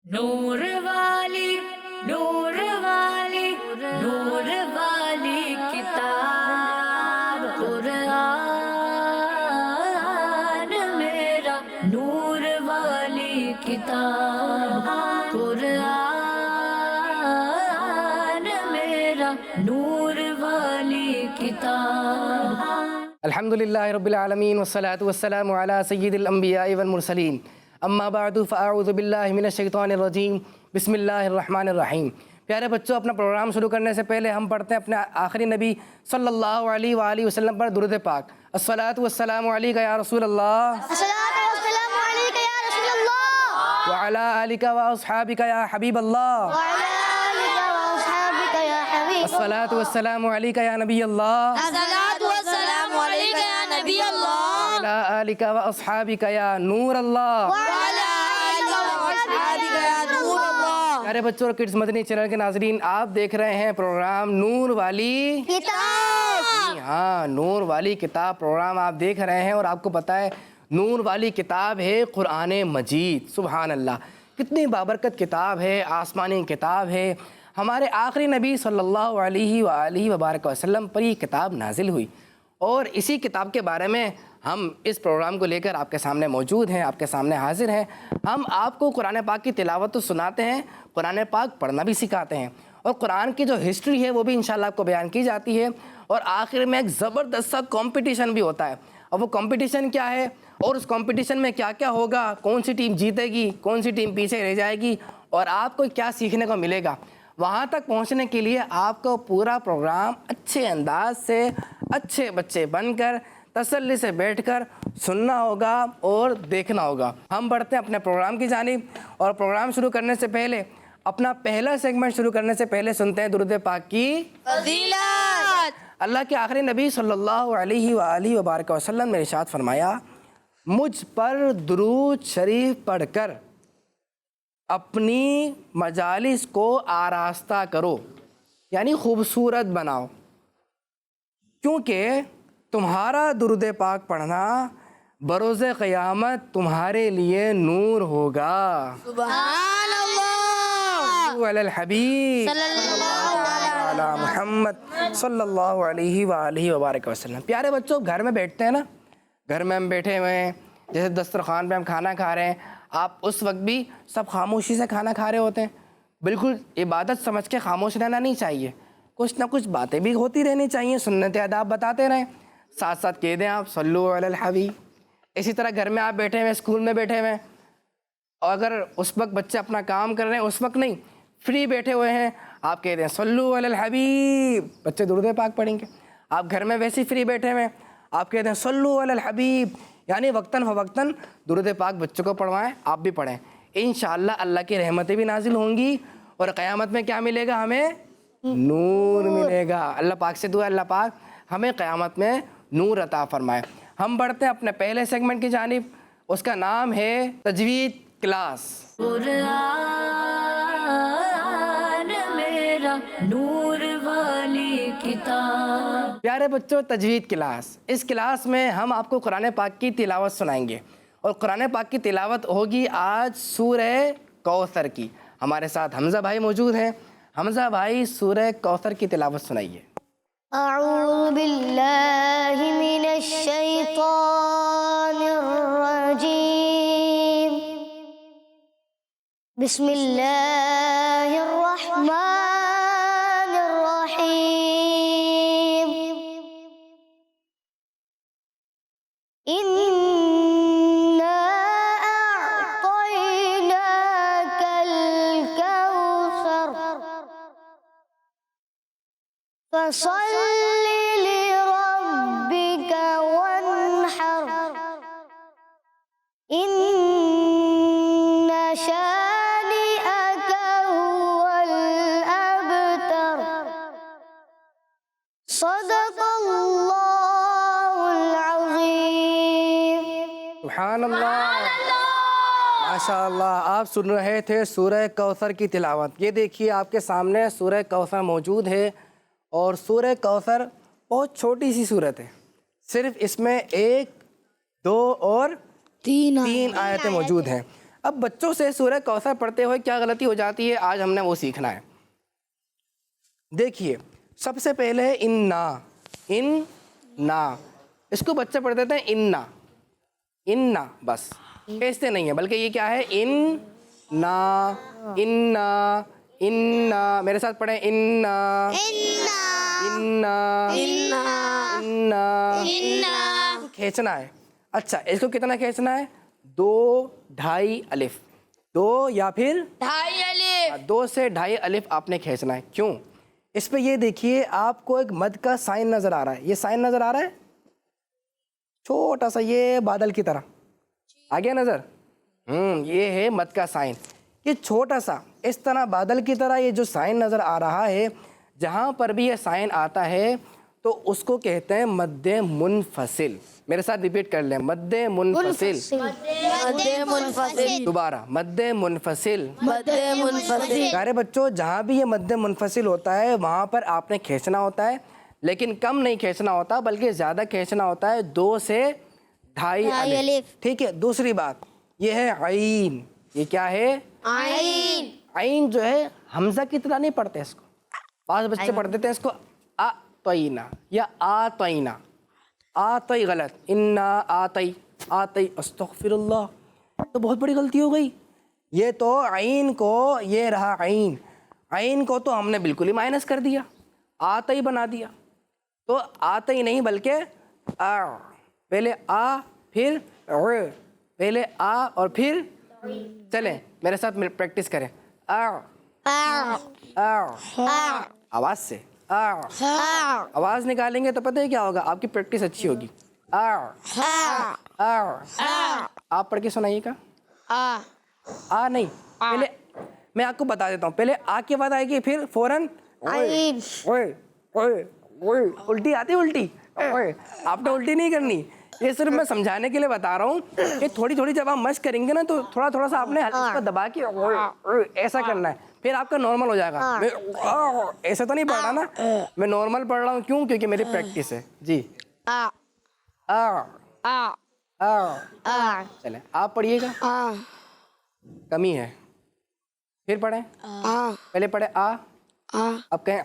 نور والی نور والی نور والی کتاب قرآن میرا نور والی کتاب قرآن میرا نور والی کتاب. الحمدللہ رب العالمین والصلاة والسلام علی سید الانبیاء والمرسلین اما بعد فاعوذ باللہ من الشیطان الرجیم بسم اللہ الرحمن الرحیم. پیارے بچوں، اپنا پروگرام شروع کرنے سے پہلے ہم پڑھتے ہیں اپنے آخری نبی صلی اللہ علیہ وآلہ وسلم پر درود پاک. الصلاۃ والسلام علیک یا رسول اللہ الصلاة والسلام عليك يا رسول الله وعلی آلک واصحابک یا حبیب اللہ. وعلى آلك وأصحابك يا حبيب الصلاۃ والسلام علیک یا نبی اللہ الصلاة والسلام عليك يا نبي الله وعلی آلک واصحابک یا نور اللہ. وعلى آلك وأصحابك يا نور الله. پیارے بچوں اور کڈز مدنی چینل کے ناظرین، آپ دیکھ رہے ہیں پروگرام نور والی کتاب. ہاں نور والی کتاب پروگرام آپ دیکھ رہے ہیں، اور آپ کو پتہ ہے نور والی کتاب ہے قرآن مجید. سبحان اللہ، کتنی بابرکت کتاب ہے، آسمانی کتاب ہے. ہمارے آخری نبی صلی اللہ علیہ وآلہ وبارک وسلم پر یہ کتاب نازل ہوئی، اور اسی کتاب کے بارے میں ہم اس پروگرام کو لے کر آپ کے سامنے موجود ہیں، آپ کے سامنے حاضر ہیں. ہم آپ کو قرآن پاک کی تلاوت تو سناتے ہیں، قرآن پاک پڑھنا بھی سکھاتے ہیں، اور قرآن کی جو ہسٹری ہے وہ بھی انشاءاللہ آپ کو بیان کی جاتی ہے. اور آخر میں ایک زبردست سا کمپٹیشن بھی ہوتا ہے. اور وہ کمپٹیشن کیا ہے، اور اس کمپٹیشن میں کیا کیا ہوگا، کون سی ٹیم جیتے گی، کون سی ٹیم پیچھے رہ جائے گی، اور آپ کو کیا سیکھنے کو ملے گا، وہاں تک پہنچنے کے لیے آپ کو پورا پروگرام اچھے انداز سے اچھے بچے بن کر تسلی سے بیٹھ کر سننا ہوگا اور دیکھنا ہوگا. ہم بڑھتے ہیں اپنے پروگرام کی جانب، اور پروگرام شروع کرنے سے پہلے اپنا پہلا سیگمنٹ شروع کرنے سے پہلے سنتے ہیں درود پاک کی فضیلت. اللہ کے آخری نبی صلی اللہ علیہ وآلہ وبارک وسلم نے ارشاد فرمایا، مجھ پر درود شریف پڑھ کر اپنی مجالس کو آراستہ کرو، یعنی خوبصورت بناؤ، کیونکہ تمہارا درود پاک پڑھنا بروز قیامت تمہارے لیے نور ہوگا. سبحان اللہ. علی الحبیب صلی اللہ علی محمد صلی اللہ علیہ وآلہ وبارک وسلم. پیارے بچوں، گھر میں بیٹھتے ہیں نا، گھر میں ہم بیٹھے ہوئے ہیں، جیسے دسترخوان پہ ہم کھانا کھا رہے ہیں، آپ اس وقت بھی سب خاموشی سے کھانا کھا رہے ہوتے ہیں. بالکل عبادت سمجھ کے خاموش رہنا نہیں چاہیے، کچھ نہ کچھ باتیں بھی ہوتی رہنی چاہیے، سنت آداب بتاتے رہیں، ساتھ ساتھ کہہ دیں آپ صلو علی الحبیب. اسی طرح گھر میں آپ بیٹھے ہوئے، اسکول میں بیٹھے ہوئے، اور اگر اس وقت بچے اپنا کام کر رہے ہیں، اس وقت نہیں، فری بیٹھے ہوئے ہیں، آپ کہہ دیں صلو علی الحبیب، بچے درود پاک پڑھیں گے. آپ گھر میں ویسے ہی فری بیٹھے ہوئے ہیں، آپ کہہ دیں صلو علی الحبیب، یعنی وقتاً فوقتاً درود پاک بچوں کو پڑھوائیں، آپ بھی پڑھیں. انشاءاللہ اللہ کی رحمتیں بھی نازل ہوں گی، اور قیامت میں کیا ملے گا ہمیں؟ نور ملے گا. اللہ پاک سے دعا اللہ پاک ہمیں قیامت میں نور عطا فرمائے. ہم بڑھتے ہیں اپنے پہلے سیگمنٹ کی جانب، اس کا نام ہے تجوید کلاس. قرآن میرا نور والی کتاب. پیارے بچوں، تجوید کلاس، اس کلاس میں ہم آپ کو قرآن پاک کی تلاوت سنائیں گے، اور قرآن پاک کی تلاوت ہوگی آج سورہ کوثر کی. ہمارے ساتھ حمزہ بھائی موجود ہیں. حمزہ بھائی سورہ کوثر کی تلاوت سنائیے. اعوذ باللہ من الشیطان الرجیم. بسم اللہ الرحمن الرحیم. اِنَّا أَعْطَيْنَاكَ الْكَوْثَرَ فَصَلِّ لِرَبِّكَ وَانْحَرْ إِنَّ شَانِئَكَ هُوَ الْأَبْتَرُ. صدق اللہ العظیم. سبحان اللہ، ماشاء اللہ. آپ سن رہے تھے سورہ کوثر کی تلاوت. یہ دیکھیے آپ کے سامنے سورہ کوثر موجود ہے، اور سورہ کوثر بہت چھوٹی سی صورت ہے، صرف اس میں 1، 2 اور 3 آیتیں موجود ہیں. اب بچوں سے سورہ کوثر پڑھتے ہوئے کیا غلطی ہو جاتی ہے، آج ہم نے وہ سیکھنا ہے. دیکھیے سب سے پہلے اننا، اس کو بچے پڑھ دیتے ہیں اننا بس، کھینچتے نہیں ہیں، بلکہ یہ کیا ہے اننا. میرے ساتھ پڑھیں اننا. کھینچنا ہے. اچھا اس کو کتنا کھینچنا ہے؟ 2 2.5 الف، 2 یا پھر 2 سے 2.5 الف آپ نے کھینچنا ہے. کیوں؟ اس پہ یہ دیکھیے آپ کو ایک مد کا سائن نظر آ رہا ہے. یہ سائن نظر آ رہا ہے چھوٹا سا، یہ بادل کی طرح آ گیا نظر. یہ ہے مد کا سائن. یہ چھوٹا سا اس طرح بادل کی طرح یہ جو سائن نظر آ رہا ہے، جہاں پر بھی یہ سائن آتا ہے تو اس کو کہتے ہیں مد منفصل. میرے ساتھ ریپیٹ کر لیں، مد منفصل. دوبارہ مد منفصل. پیارے بچوں جہاں بھی یہ مد منفصل ہوتا ہے وہاں پر آپ نے کھینچنا ہوتا ہے، لیکن کم نہیں کھینچنا ہوتا بلکہ زیادہ کھینچنا ہوتا ہے، 2 سے 2.5 الف. ٹھیک ہے. دوسری بات یہ ہے عین. یہ کیا ہے؟ عین جو ہے حمزہ کی طرح نہیں پڑھتے اس کو. بعض بچے پڑھ دیتے ہیں اس کو آتینا یا آتینا. آتی غلط، انا آتی استغفر اللہ، تو بہت بڑی غلطی ہو گئی. یہ تو عین کو، یہ رہا عین کو تو ہم نے بالکل ہی مائنس کر دیا، آتی بنا دیا. تو آتی نہیں بلکہ پہلے آ پھر پہلے آ اور پھر چلیں میرے ساتھ پریکٹس کریں. آواز سے آواز نکالیں گے تو پتہ ہے کیا ہوگا، آپ کی پریکٹس اچھی ہوگی. آپ پڑھ کے سنائیے گا. آ نہیں، پہلے میں آپ کو بتا دیتا ہوں، پہلے آ کے بعد آئے گی پھر فوراً الٹی آتی. الٹی آپ نے الٹی نہیں کرنی، یہ صرف میں سمجھانے کے لیے بتا رہا ہوں کہ تھوڑی تھوڑی جب آپ مشق کریں گے نا تو تھوڑا تھوڑا سا آپ نے اس کو دبا کے ایسا کرنا ہے، پھر آپ کا نارمل ہو جائے گا. ایسا تو نہیں پڑھ رہا نا، میں نارمل پڑھ رہا ہوں. کیوں؟ کیونکہ میری پریکٹس ہے. جی چلیں آپ پڑھیے گا، کمی ہے. پھر پڑھیں، پہلے پڑھے اب کہیں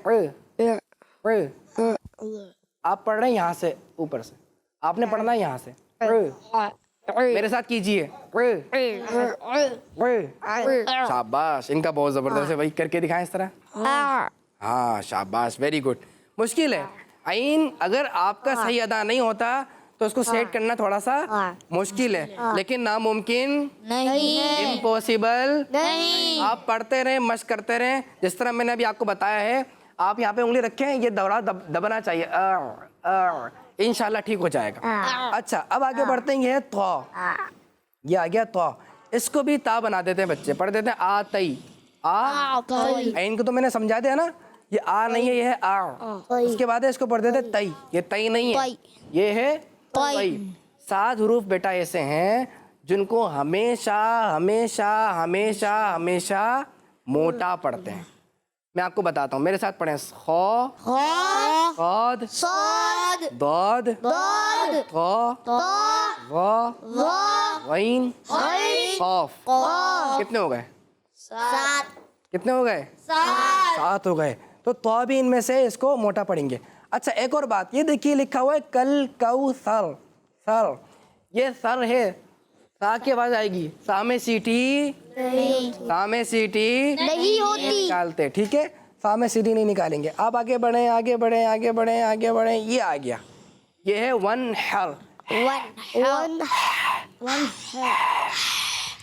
آپ پڑھ رہے ہیں یہاں سے اوپر سے، آپ نے پڑھنا ہے یہاں سے. میرے ساتھ کیجئے. شاباش، ان کا بہت زبردست ہے. وہی کر کے دکھائیں اس طرح. ہاں شاباش، ویری گڈ. مشکل ہے عین، اگر آپ کا صحیح ادا نہیں ہوتا تو اس کو سیٹ کرنا تھوڑا سا مشکل ہے، لیکن ناممکن نہیں، امپاسبل نہیں. آپ پڑھتے رہیں، مشق کرتے رہیں. جس طرح میں نے ابھی آپ کو بتایا ہے، آپ یہاں پہ انگلی رکھیں، یہ دورہ دبنا چاہیے، انشاءاللہ ٹھیک ہو جائے گا. اچھا اب آگے بڑھتے ہیں. یہ ہے تو، یہ آ گیا تو. اس کو بھی تا بنا دیتے ہیں بچے، پڑھ دیتے ہیں آتی. عین کو تو میں نے سمجھا دیا نا، یہ آ نہیں ہے، یہ ہے آ. اس کے بعد اس کو پڑھ دیتے ہیں تی. یہ تی نہیں ہے، یہ ہے تی. 7 حروف بیٹا ایسے ہیں جن کو ہمیشہ ہمیشہ ہمیشہ ہمیشہ موٹا پڑھتے ہیں. میں آپ کو بتاتا ہوں، میرے ساتھ پڑھیں. خو، صاد، ضاد، طا، غا، غین، قاف. کتنے ہو گئے؟ 7. کتنے ہو گئے؟ 7 ہو گئے. تو تو بھی ان میں سے اس کو موٹا پڑھیں گے. اچھا ایک اور بات، یہ دیکھیے لکھا ہوا ہے کل کوثر. سر، یہ سر ہے، سا کی آواز آئے گی، سا میں سیٹی نہیں ہوتی نکالتے. ٹھیک ہے، سا میں سیٹی نہیں نکالیں گے. آپ آگے بڑھیں آگے بڑھیں آگے بڑھیں آگے بڑھیں. یہ آ گیا، یہ ہے ون ہر.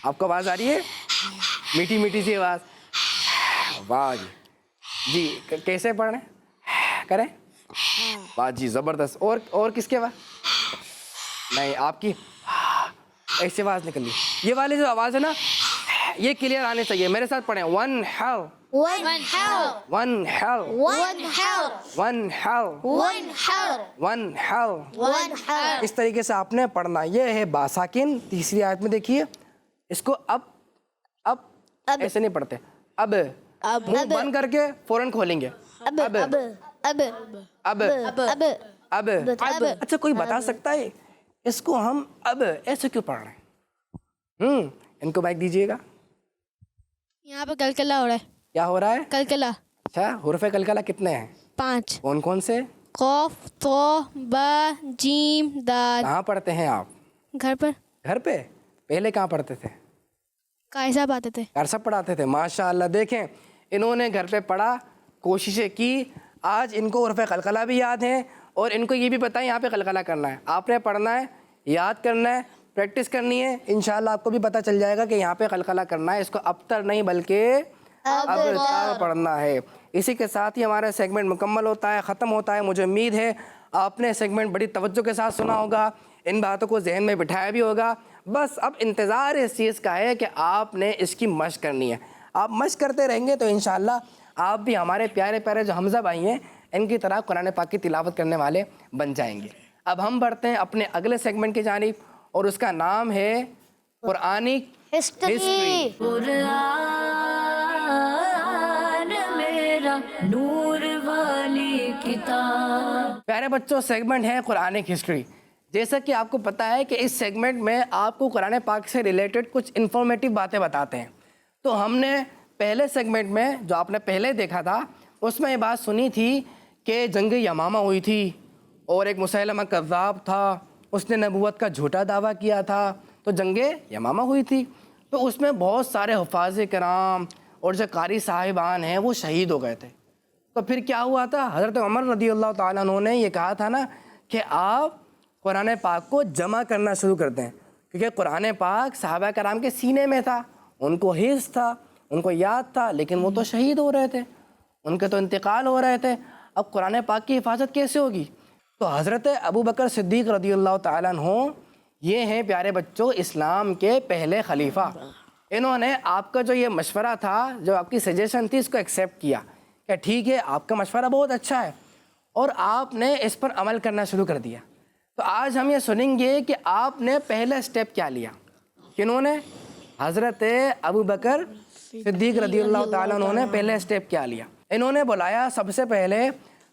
آپ کو آواز آ رہی ہے؟ میٹھی میٹھی سی آواز. واہ جی، کیسے پڑھیں کریں؟ واہ جی زبردست. اور کس کے بعد؟ نہیں، آپ کی ایسی آواز نکل لی. یہ والی جو آواز ہے نا، یہ کلیئر آنے چاہیے. میرے ساتھ پڑھیں. One hail, one hail, one hail, one hail, one hail. اس طریقے سے آپ نے پڑھنا. یہ ہے با ساکن. تیسری آیت میں دیکھیے، اس کو اب ایسے نہیں پڑھتے. اب منہ بند کر کے فوراً کھولیں گے. اب. اچھا کوئی بتا سکتا ہے اس کو ہم اب ایسے کیوں پڑھ رہے ہیں؟ ان کو مائک دیجیے گا. یہاں پہ کلکلا ہو رہا ہے. کیا ہو رہا ہے؟ کلکلا. اچھا، حروف قلقلہ کتنے ہیں؟ 5. کون کون سے؟ قوف، طو، با، جیم، دال. کہاں پڑھتے ہیں آپ؟ گھر پر گھر پہ؟ پہلے کہاں پڑھتے تھے؟ قاری صاحب آتے تھے. گھر سب پڑھاتے تھے. ماشاء اللہ. دیکھیں انہوں نے گھر پہ پڑھا، کوششیں کی، آج ان کو حروف قلقلہ بھی یاد ہیں اور ان کو یہ بھی پتہ ہے یہاں پہ قلقلہ کرنا ہے. آپ نے پڑھنا ہے، یاد کرنا ہے، پریکٹس کرنی ہے. انشاءاللہ آپ کو بھی پتہ چل جائے گا کہ یہاں پہ قلقلہ کرنا ہے. اس کو ابتر نہیں بلکہ ابتر پڑھنا ہے. اسی کے ساتھ ہی ہمارا سیگمنٹ مکمل ہوتا ہے، ختم ہوتا ہے. مجھے امید ہے آپ نے سیگمنٹ بڑی توجہ کے ساتھ سنا ہوگا، ان باتوں کو ذہن میں بٹھایا بھی ہوگا. بس اب انتظار اس چیز کا ہے کہ آپ نے اس کی مشق کرنی ہے. آپ مشق کرتے رہیں گے تو انشاءاللہ آپ بھی ہمارے پیارے پیارے جو حمزہ بھائی ہیں ان کی طرح قرآن پاک کی تلاوت کرنے والے بن جائیں گے. اب ہم بڑھتے ہیں اپنے اگلے سیگمنٹ کی جانب اور اس کا نام ہے قرآنک ہسٹری. قرآن میرا نور والی کتاب. پیارے بچوں، سیگمنٹ ہے قرآنک ہسٹری. جیسا کہ آپ کو پتہ ہے کہ اس سیگمنٹ میں آپ کو قرآن پاک سے ریلیٹڈ کچھ انفارمیٹیو باتیں بتاتے ہیں. تو ہم نے پہلے سیگمنٹ میں جو آپ نے پہلے دیکھا تھا اس میں یہ بات سنی تھی کہ جنگ یمامہ ہوئی تھی اور ایک مسیلمہ کذاب تھا، اس نے نبوت کا جھوٹا دعویٰ کیا تھا. تو جنگ یمامہ ہوئی تھی تو اس میں بہت سارے حفاظ کرام اور جو قاری صاحبان ہیں وہ شہید ہو گئے تھے. تو پھر کیا ہوا تھا؟ حضرت عمر رضی اللہ تعالیٰ عنہ نے یہ کہا تھا نا کہ آپ قرآن پاک کو جمع کرنا شروع کر دیں، کیونکہ قرآن پاک صحابہ کرام کے سینے میں تھا، ان کو حفظ تھا، ان کو یاد تھا، لیکن وہ تو شہید ہو رہے تھے، ان کے تو انتقال ہو رہے تھے. اب قرآن پاک کی حفاظت کیسے ہوگی؟ تو حضرت ابو بکر صدیق رضی اللہ تعالیٰ عنہ یہ ہیں پیارے بچوں اسلام کے پہلے خلیفہ. انہوں نے آپ کا جو یہ مشورہ تھا، جو آپ کی سجیشن تھی، اس کو ایکسیپٹ کیا کہ ٹھیک ہے آپ کا مشورہ بہت اچھا ہے، اور آپ نے اس پر عمل کرنا شروع کر دیا. تو آج ہم یہ سنیں گے کہ آپ نے پہلا سٹیپ کیا لیا. کنہوں نے؟ حضرت ابو بکر صدیق رضی اللہ تعالیٰ عنہ نے پہلے سٹیپ کیا لیا. انہوں نے بلایا سب سے پہلے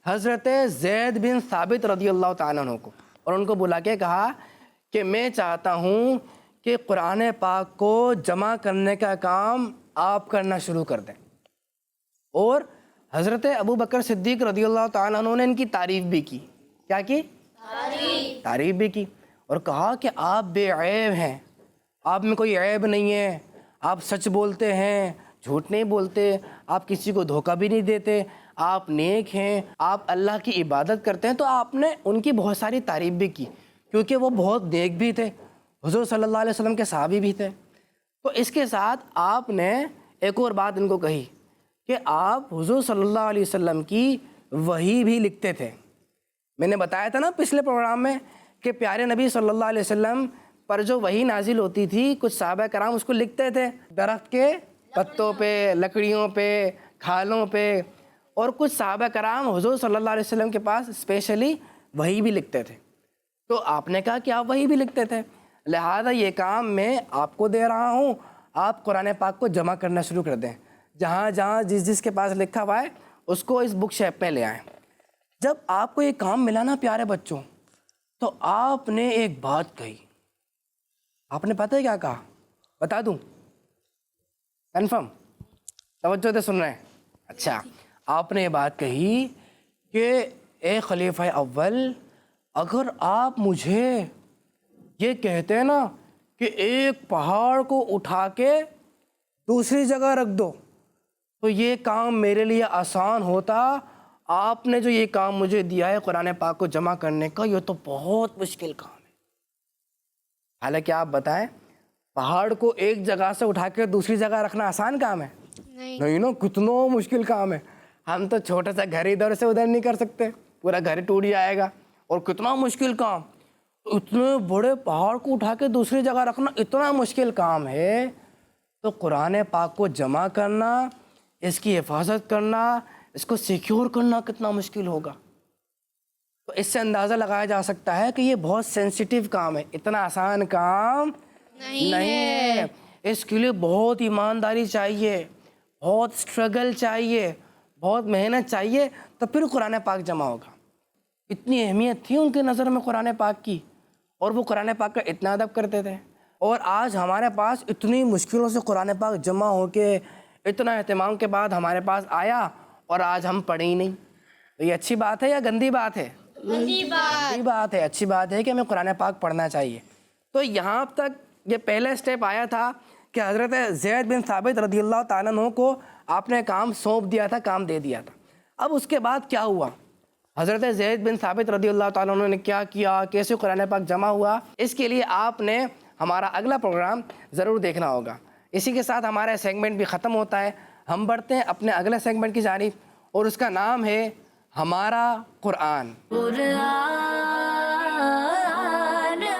حضرت زید بن ثابت رضی اللہ تعالیٰ عنہ کو، اور ان کو بلا کے کہا کہ میں چاہتا ہوں کہ قرآن پاک کو جمع کرنے کا کام آپ کرنا شروع کر دیں. اور حضرت ابو بکر صدیق رضی اللہ تعالیٰ عنہ نے ان کی تعریف بھی کی. کیا کی؟ تعریف بھی کی، اور کہا کہ آپ بے عیب ہیں، آپ میں کوئی عیب نہیں ہے، آپ سچ بولتے ہیں، جھوٹ نہیں بولتے، آپ کسی کو دھوکہ بھی نہیں دیتے، آپ نیک ہیں، آپ اللہ کی عبادت کرتے ہیں. تو آپ نے ان کی بہت ساری تعریف بھی کی، کیونکہ وہ بہت نیک بھی تھے، حضور صلی اللہ علیہ وسلم کے صحابی بھی تھے. تو اس کے ساتھ آپ نے ایک اور بات ان کو کہی کہ آپ حضور صلی اللہ علیہ وسلم کی وحی بھی لکھتے تھے. میں نے بتایا تھا نا پچھلے پروگرام میں کہ پیارے نبی صلی اللہ علیہ وسلم پر جو وحی نازل ہوتی تھی کچھ صحابہ کرام اس کو لکھتے تھے درخت کے پتوں پہ، لکڑیوں پہ، کھالوں پہ، اور کچھ صحابہ کرام حضور صلی اللہ علیہ وسلم کے پاس اسپیشلی وحی بھی لکھتے تھے. تو آپ نے کہا کہ آپ وحی بھی لکھتے تھے، لہذا یہ کام میں آپ کو دے رہا ہوں، آپ قرآن پاک کو جمع کرنا شروع کر دیں. جہاں جہاں جس کے پاس لکھا ہوا ہے اس کو اس بک شیپ پہ لے آئیں. جب آپ کو یہ کام ملا نا پیارے بچوں، تو آپ نے ایک بات کہی. آپ نے پتہ ہے کیا کہا؟ بتا دوں؟ کنفرم؟ توجہ سے سن رہے ہیں؟ اچھا، آپ نے یہ بات کہی کہ اے خلیفہ اول، اگر آپ مجھے یہ کہتے نا کہ ایک پہاڑ کو اٹھا کے دوسری جگہ رکھ دو تو یہ کام میرے لیے آسان ہوتا. آپ نے جو یہ کام مجھے دیا ہے قرآن پاک کو جمع کرنے کا، یہ تو بہت مشکل کام ہے. حالانکہ آپ بتائیں پہاڑ کو ایک جگہ سے اٹھا کے دوسری جگہ رکھنا آسان کام ہے؟ نہیں نا، کتنا مشکل کام ہے. ہم تو چھوٹا سا گھر ادھر سے ادھر نہیں کر سکتے، پورا گھر ٹوٹ جائے گا. اور کتنا مشکل کام، اتنے بڑے پہاڑ کو اٹھا کے دوسری جگہ رکھنا اتنا مشکل کام ہے. تو قرآن پاک کو جمع کرنا، اس کی حفاظت کرنا، اس کو سیکیور کرنا کتنا مشکل ہوگا. تو اس سے اندازہ لگایا جا سکتا ہے کہ یہ بہت سینسیٹیو کام ہے، اتنا آسان کام نہیں ہے. اس کے لیے بہت ایمانداری چاہیے، بہت سٹرگل چاہیے، بہت محنت چاہیے، تو پھر قرآن پاک جمع ہوگا. اتنی اہمیت تھی ان کی نظر میں قرآن پاک کی، اور وہ قرآن پاک کا اتنا ادب کرتے تھے. اور آج ہمارے پاس اتنی مشکلوں سے قرآن پاک جمع ہو کے اتنا اہتمام کے بعد ہمارے پاس آیا اور آج ہم پڑھے ہی نہیں. تو یہ اچھی بات ہے یا گندی بات ہے؟ گندی بات ہے. اچھی بات ہے کہ ہمیں قرآن پاک پڑھنا چاہیے. تو یہاں تک یہ پہلا اسٹیپ آیا تھا کہ حضرت زید بن ثابت رضی اللہ تعالیٰ عنہ کو آپ نے کام سونپ دیا تھا, کام دے دیا تھا. اب اس کے بعد کیا ہوا؟ حضرت زید بن ثابت رضی اللہ تعالیٰ عنہ نے کیا کیا, کیسے قرآن پاک جمع ہوا, اس کے لیے آپ نے ہمارا اگلا پروگرام ضرور دیکھنا ہوگا. اسی کے ساتھ ہمارا سیگمنٹ بھی ختم ہوتا ہے. ہم بڑھتے ہیں اپنے اگلے سیگمنٹ کی جانب اور اس کا نام ہے ہمارا قرآن. قرآن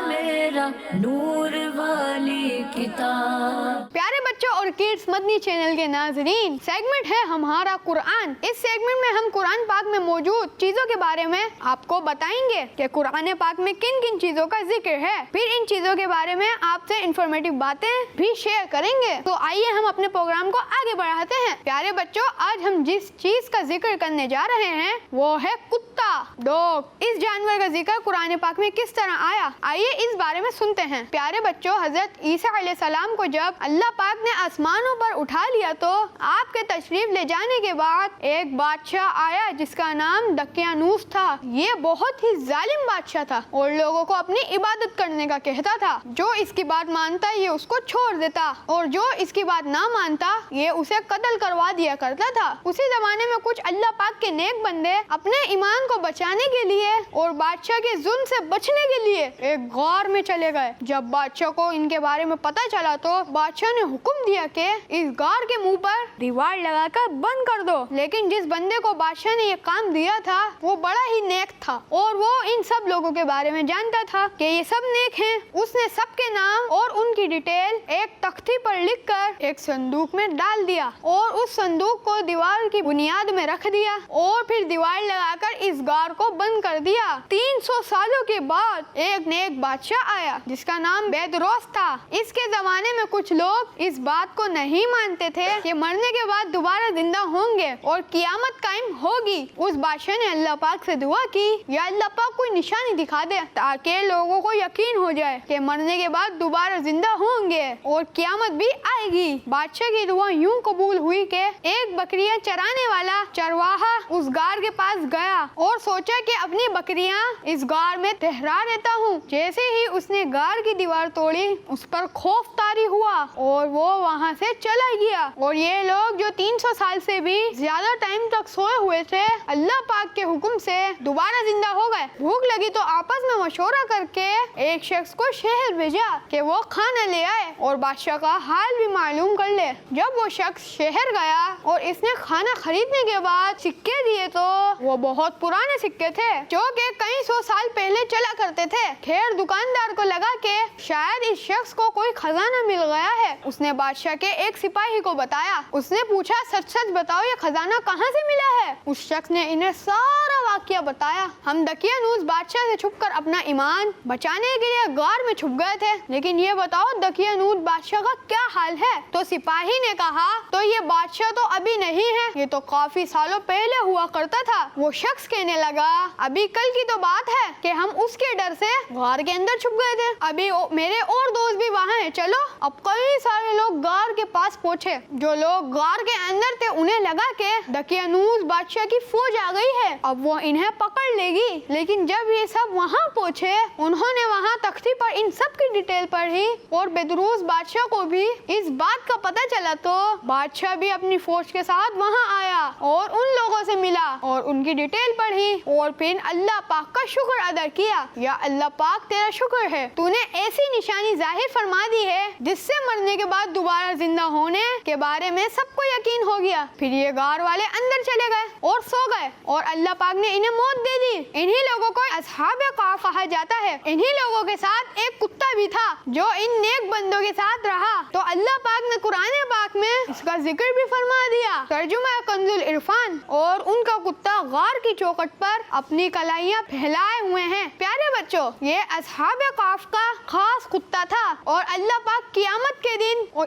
میرا نور والی کتاب. پیارے بچوں اور کڈز مدنی چینل کے ناظرین, سیگمنٹ ہے ہمارا قرآن. اس سیگمنٹ میں ہم قرآن پاک میں موجود چیزوں کے بارے میں آپ کو بتائیں گے کہ قرآن پاک میں کن کن چیزوں کا ذکر ہے. پھر ان چیزوں کے بارے میں آپ سے انفارمیٹیو باتیں بھی شیئر کریں گے. تو آئیے ہم اپنے پروگرام کو آگے بڑھاتے ہیں. پیارے بچوں, آج ہم جس چیز کا ذکر کرنے جا رہے ہیں وہ ہے کتا, ڈاگ. اس جانور کا ذکر قرآن پاک میں کس طرح آیا, آئیے اس بارے میں سنتے ہیں. پیارے بچوں, حضرت عیسیٰ علیہ السلام کو جب اللہ پاک نے آسمانوں پر اٹھا لیا تو آپ کے تشریف لے جانے کے بعد ایک بادشاہ آیا جس کا نام دقیانوس تھا. یہ بہت ہی ظالم بادشاہ تھا اور لوگوں کو اپنی عبادت کرنے کا کہتا تھا. جو اس کی بات مانتا یہ اس کو چھوڑ دیتا اور جو اس کی بات نہ مانتا یہ اسے قتل کروا دیا کرتا تھا. اسی زمانے میں کچھ اللہ پاک کے نیک بندے اپنے ایمان کو بچانے کے لیے اور بادشاہ کے ظلم سے بچنے کے لیے ایک غار میں چلے گئے. جب بادشاہ کو ان کے بارے میں پتہ چلا تو بادشاہ نے حکم دیا کہ اس غار کے منہ پر دیوار لگا کر بند کر دو. لیکن جس بندے کو بادشاہ نے یہ کام دیا تھا وہ بڑا ہی نیک تھا اور وہ ان سب لوگوں کے بارے میں جانتا تھا کہ یہ سب نیک ہیں. اس نے سب کے نام اور ان کی ڈیٹیل ایک تختی پر لکھ کر ایک صندوق میں ڈال دیا اور اس صندوق کو دیوار کی بنیاد میں رکھ دیا اور پھر دیوار لگا کر اس غار کو بند کر دیا. 300 سالوں کے بعد ایک نیک بادشاہ آیا جس کا نام بیدروس تھا. اس کے زمانے میں کچھ لوگ اس بات کو نہیں مانتے تھے کہ مرنے کے بعد دوبارہ زندہ ہوں گے اور قیامت قائم ہوگی. اس بادشاہ نے اللہ پاک سے دعا کی, یا اللہ پاک کوئی نشانی دکھا دے تاکہ لوگوں کو یقین ہو جائے کہ مرنے کے بعد دوبارہ زندہ ہوں گے اور قیامت بھی آئے گی. بادشاہ کی دعا یوں قبول ہوئی کہ ایک بکریاں چرانے والا چرواہا اس غار کے پاس گیا اور سوچا کہ اپنی بکریاں اس غار میں ٹھہرا دیتا ہوں. جیسے ہی اس نے غار کی دیوار توڑی اس پر خوف طاری ہوا اور وہ وہاں سے چلا گیا. اور یہ لوگ جو 300 سال سے بھی زیادہ ٹائم تک سوئے ہوئے تھے اللہ پاک کے حکم سے دوبارہ زندہ ہو گئے. بھوک لگی تو آپس میں مشورہ کر کے ایک شخص کو شہر بھیجا کہ وہ کھانا لے آئے اور بادشاہ کا حال بھی معلوم کر لے. جب وہ شخص شہر گیا اور اس نے کھانا خریدنے کے بعد سکے دیے تو وہ بہت پرانے سکے تھے جو کہ کئی سو سال پہلے چلا کرتے تھے. خیر دکاندار کو لگا کہ شاید اس شخص کو کوئی خزانہ مل گیا ہے. اس نے بادشاہ کے ایک سپاہی کو بتایا. اس نے پوچھا سچ سچ بتاؤ یہ خزانہ کہاں سے ملا ہے. اس شخص نے انہیں سارا واقعہ بتایا. ہم دقیانوس بادشاہ سے چھپ کر اپنا ایمان بچانے کے لیے غار میں چھپ گئے تھے, لیکن یہ بتاؤ دقیانوس بادشاہ کا کیا حال ہے. تو سپاہی نے کہا تو یہ بادشاہ تو ابھی نہیں ہے, یہ تو کافی سالوں پہلے ہوا کرتا تھا. وہ شخص کہنے لگا ابھی کل کی تو بات ہے کہ ہم اس کے ڈر سے غار کے اندر چھپ گئے تھے. ابھی میرے اور دوست بھی وہاں ہیں, چلو. اب کئی سارے لوگ غار کے پاس پہنچے. جو لوگ غار کے اندر تھے انہیں لگا کہ دقیانوس بادشاہ کی فوج آ گئی ہے, اب وہ انہیں پکڑ لے گی. لیکن جب یہ سب وہاں پہنچے انہوں نے وہاں تختی پر ان سب کی ڈیٹیل پڑھی اور بیدروس بادشاہ کو بھی اس بات کا پتہ چلا تو بادشاہ بھی اپنی فوج کے ساتھ وہاں آیا اور ان لوگوں سے ملا اور ان کی ڈیٹیل پڑھی اور پھر اللہ پاک کا شکر ادا کیا. یا اللہ پاک تیرا شکر ہے, تو نے ایسی نشانی ظاہر فرما دی ہے جس سے مرنے کے بعد دوبارہ زندہ ہونے کے بارے میں سب کو یقین ہو گیا. پھر یہ غار والے اندر چلے گئے اور سو گئے اور اللہ پاک نے انہیں موت دے دی. انہی لوگوں کو اصحاب کہف کہا جاتا ہے. انہی لوگوں کے ساتھ ایک کتا بھی تھا جو ان نیک بندوں کے ساتھ رہا. تو اللہ پاک نے قرآن پاک میں اس کا ذکر بھی فرما دیا. ترجمہ کنز العرفان. اور ان کا کتا غار کی چوکھٹ پر اپنی کلائیاں پھیلائے ہوئے ہیں. پیارے بچوں, یہ اصحاب کہف کا خاص کتا تھا اور اللہ پاک قیامت کے دن اور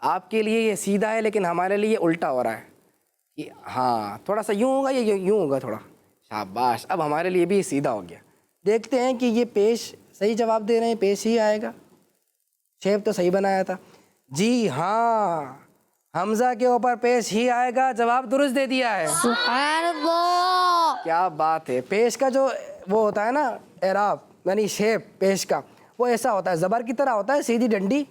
آپ کے لیے یہ سیدھا ہے لیکن ہمارے لیے الٹا ہو رہا ہے. ہاں تھوڑا سا یوں ہوگا, یہ یوں ہوگا تھوڑا. شاباش, اب ہمارے لیے بھی یہ سیدھا ہو گیا. دیکھتے ہیں کہ یہ پیش صحیح جواب دے رہے ہیں, پیش ہی آئے گا. شیپ تو صحیح بنایا تھا. جی ہاں, حمزہ کے اوپر پیش ہی آئے گا, جواب درست دے دیا ہے. سبحان اللہ. کیا بات ہے. پیش کا جو وہ ہوتا ہے نا اعراب, یعنی شیپ پیش کا, وہ ایسا ہوتا ہے, زبر کی طرح ہوتا ہے, سیدھی ڈنڈی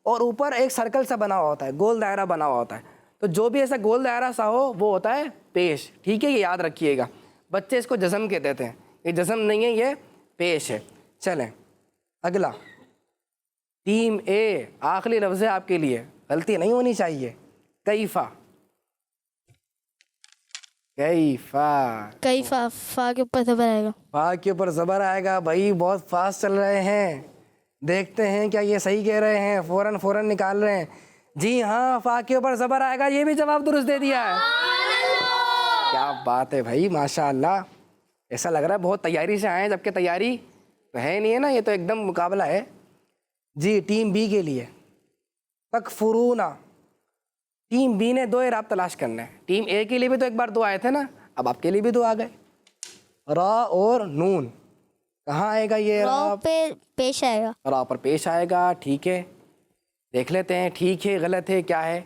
اور اوپر ایک سرکل سا بنا ہوا ہوتا ہے, گول دائرہ بنا ہوا ہوتا ہے. تو جو بھی ایسا گول دائرہ سا ہو وہ ہوتا ہے پیش. ٹھیک ہے, یہ یاد رکھیے گا. بچے اس کو جزم کے دیتے ہیں, یہ جزم نہیں ہے, یہ پیش ہے. چلیں اگلا. ٹیم اے, آخری لفظ ہے آپ کے لیے, غلطی نہیں ہونی چاہیے. کیفا. کیفا, کیفا, فا کے اوپر زبر آئے گا. فا کے اوپر زبر آئے گا. بھائی بہت فاسٹ چل رہے ہیں, دیکھتے ہیں کیا یہ صحیح کہہ رہے ہیں, فوراً نکال رہے ہیں. جی ہاں, فا کے اوپر زبر آئے گا, یہ بھی جواب درست دے دیا ہے. کیا بات ہے بھائی, ماشاء اللہ. ایسا لگ رہا ہے بہت تیاری سے آئے ہیں, جبکہ تیاری تو ہے نہیں ہے نا, یہ تو ایک دم مقابلہ ہے. جی ٹیم بی کے لیے تکفرونا. ٹیم بی نے 2 اعراب تلاش کرنے ہیں. ٹیم اے کے لیے بھی تو ایک بار 2 آئے تھے نا, اب آپ کے لیے بھی 2 آ گئے. را اور نون, کہاں آئے گا یہ را اعراب؟ پہ پیش آئے گا. را پر پیش آئے گا. ٹھیک ہے, دیکھ لیتے ہیں ٹھیک ہے غلط ہے کیا ہے.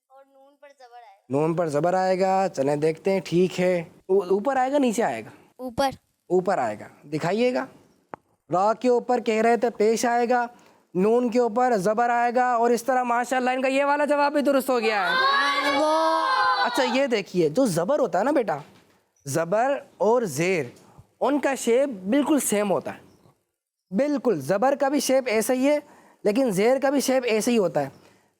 اور نون پر زبر آئے گا. نون پر زبر آئے گا. چلیں دیکھتے ہیں. ٹھیک ہے, اوپر آئے گا نیچے آئے گا؟ اوپر. اوپر آئے گا. دکھائیے گا. را کے اوپر کہہ رہے تھے پیش آئے گا, نون کے اوپر زبر آئے گا, اور اس طرح ماشاءاللہ ان کا یہ والا جواب بھی درست ہو گیا ہے. اچھا یہ دیکھیے, جو زبر ہوتا ہے نا بیٹا, زبر اور زیر, ان کا شیپ بالکل سیم ہوتا ہے. بالکل, زبر کا بھی شیپ ایسا ہی ہے لیکن زیر کا بھی شیپ ایسے ہی ہوتا ہے.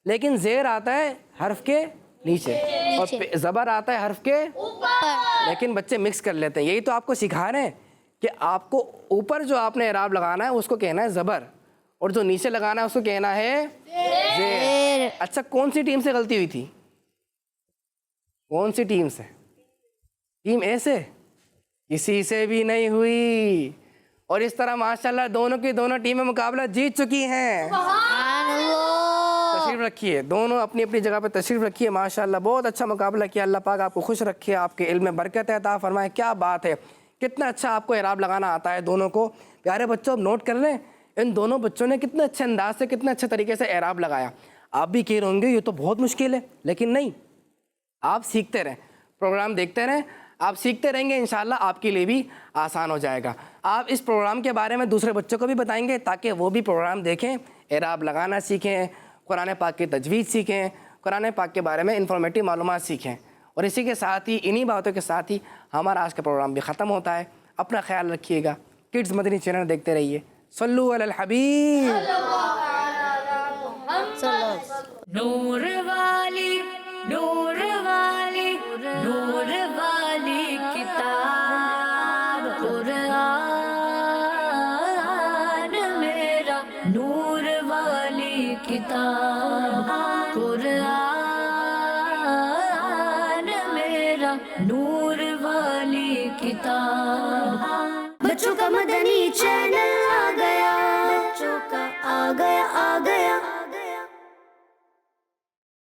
لیکن زیر آتا ہے حرف کے نیچے اور زبر آتا ہے حرف کے اوپر. لیکن بچے مکس کر لیتے ہیں. یہی تو آپ کو سکھا رہے ہیں کہ آپ کو اوپر جو آپ نے اعراب لگانا ہے اس کو کہنا ہے زبر, اور جو نیچے لگانا ہے اس کو کہنا ہے زیر. اچھا کون سی ٹیم سے غلطی ہوئی تھی؟ کون سی ٹیم سے؟ ٹیم اے سے؟ کسی سے بھی نہیں ہوئی. اور اس طرح ماشاءاللہ دونوں کی دونوں ٹیمیں مقابلہ جیت چکی ہیں. تشریف رکھیے, دونوں اپنی اپنی جگہ پہ تشریف رکھیے. ماشاءاللہ بہت اچھا مقابلہ کیا. اللہ پاک آپ کو خوش رکھے, آپ کے علم میں برکت عطا فرمائے. کیا بات ہے, کتنا اچھا آپ کو اعراب لگانا آتا ہے دونوں کو. پیارے بچوں, اب نوٹ کر لیں, ان دونوں بچوں نے کتنے اچھے انداز سے, کتنے اچھے طریقے سے اعراب لگایا. آپ بھی کہہ رہے ہوں گے یہ تو بہت مشکل ہے, لیکن نہیں, آپ سیکھتے رہیں, پروگرام دیکھتے رہیں, آپ سیکھتے رہیں گے, انشاءاللہ آپ کے لیے بھی آسان ہو جائے گا. آپ اس پروگرام کے بارے میں دوسرے بچوں کو بھی بتائیں گے تاکہ وہ بھی پروگرام دیکھیں, اعراب لگانا سیکھیں, قرآن پاک کی تجوید سیکھیں, قرآن پاک کے بارے میں انفارمیٹیو معلومات سیکھیں. اور اسی کے ساتھ ہی, انہی باتوں کے ساتھ ہی ہمارا آج کا پروگرام بھی ختم ہوتا ہے. اپنا خیال رکھیے گا. کڈز مدنی چینل دیکھتے رہیے. صلو علی الحبیب. نور والی, نور والی, نور والی کتاب قرآن میرا, نور والی کتاب.